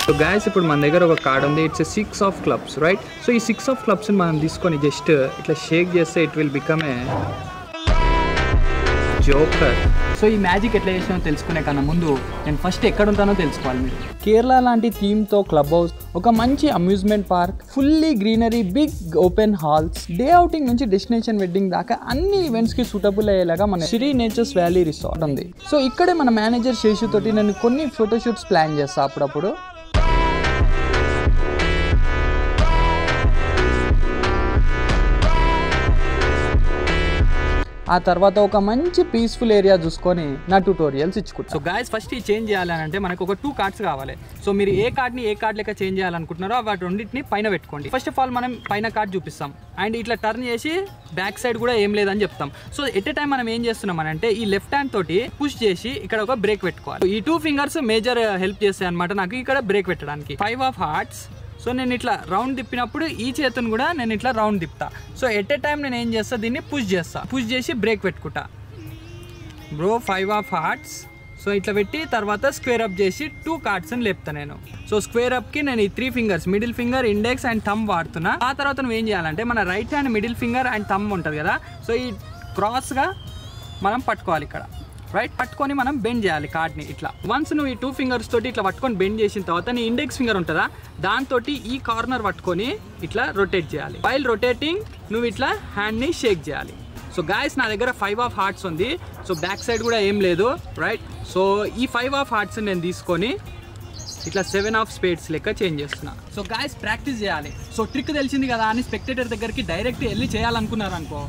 So guys ఇప్పుడు మన దగ్గర ఒక కార్డ్ ఉంది. It's 6 of clubs right. So ఈ 6 ఆఫ్ క్లబ్స్ మనం తీసుకొని జస్ట్ ఇట్లా షేక్ చేస్తే it will become a joker. So ఈ మ్యాజిక్ ఎట్లా చేసినా తెలుసుకునే కన్నా ముందు నేను ఫస్ట్ ఎక్కడ ఉంటానో తెలుసుకోవాలి. మీరు కేరళ లాంటి థీమ్తో క్లబ్ హౌస్, ఒక మంచి amusement park, fully greenery, big open halls, day outing నుంచి డెస్టినేషన్ వెడ్డింగ్ దాకా అన్ని ఈవెంట్స్కి సూటబుల్ అయ్యేలాగా మన శ్రీ నేచర్స్ వ్యాలీ రిసార్ట్ ఉంది. సో ఇక్కడే మన మేనేజర్ శేషు తోటి నేను కొన్ని ఫోటోషూట్స్ ప్లాన్ చేస్తాను అప్పుడప్పుడు. ఆ తర్వాత ఒక మంచి పీస్ఫుల్ ఏరియా చూసుకొని నా ట్యూటోరియల్స్ ఇచ్చుకుంటాను. సో గైస్ ఫస్ట్ ఈ చేంజ్ చేయాలని అంటే మనకు ఒక 2 కార్డ్స్ కావాలి. సో మీరు ఏ కార్డ్ని ఏ కార్డ్ లెక్క చేంజ్ చేయాలనుకుంటున్నారో వాటి రెండింటిని పైన పెట్టుకోండి. ఫస్ట్ ఆఫ్ ఆల్ మనం పైన కార్డ్ చూపిస్తాం అండ్ ఇట్లా టర్న్ చేసి బ్యాక్ సైడ్ కూడా ఏం లేదని చెప్తాం. సో ఎట్ ఏ టైం మనం ఏం చేస్తున్నాం అంటే ఈ లెఫ్ట్ హ్యాండ్ తోటి పుష్ చేసి ఇక్కడ ఒక బ్రేక్ పెట్టుకోవాలి. ఈ 2 ఫింగర్స్ మేజర్ హెల్ప్ చేస్తాయి అనమాట నాకు ఇక్కడ బ్రేక్ పెట్టడానికి. 5 ఆఫ్ హార్ట్స్. సో నేను ఇట్లా రౌండ్ తిప్పినప్పుడు ఈ చేతిని కూడా నేను ఇట్లా రౌండ్ తిప్పుతా. సో ఎట్ ఏ టైం నేను ఏం చేస్తా, దీన్ని పుష్ చేస్తా, పుష్ చేసి బ్రేక్ పెట్టుకుంటా బ్రో. 5 of hearts. సో ఇట్లా పెట్టి తర్వాత స్క్వేర్ అప్ చేసి 2 కార్డ్స్ని లేపుతా నేను. సో స్క్వేర్ అప్కి నేను ఈ 3 fingers, middle finger, index and thumb వాడుతున్నా. ఆ తర్వాత నువ్వు ఏం చేయాలంటే మన right hand middle finger and thumb ఉంటుంది కదా, సో ఈ క్రాస్గా మనం పట్టుకోవాలి ఇక్కడ రైట్. పట్టుకొని మనం బెండ్ చేయాలి కార్డ్ని ఇట్లా. వన్స్ నువ్వు ఈ 2 ఫింగర్స్ తోటి ఇట్లా పట్టుకొని బెండ్ చేసిన తర్వాత నీ ఇండెక్స్ ఫింగర్ ఉంటుందా దాంతో ఈ కార్నర్ పట్టుకొని ఇట్లా రొటేట్ చేయాలి. వైల్ రొటేటింగ్ నువ్వు ఇట్లా హ్యాండ్ని షేక్ చేయాలి. సో గాయస్ నా దగ్గర 5 ఆఫ్ హార్ట్స్ ఉంది. సో బ్యాక్ సైడ్ కూడా ఏం లేదు రైట్. సో ఈ 5 ఆఫ్ హార్ట్స్ నేను తీసుకొని ఇట్లా 7 ఆఫ్ స్పేడ్స్ లెక్క చేంజ్ చేస్తున్నా. సో గాయస్ ప్రాక్టీస్ చేయాలి. సో ట్రిక్ తెలిసింది కదా అని స్పెక్టేటర్ దగ్గరికి డైరెక్ట్ వెళ్ళి చేయాలనుకున్నారు అనుకో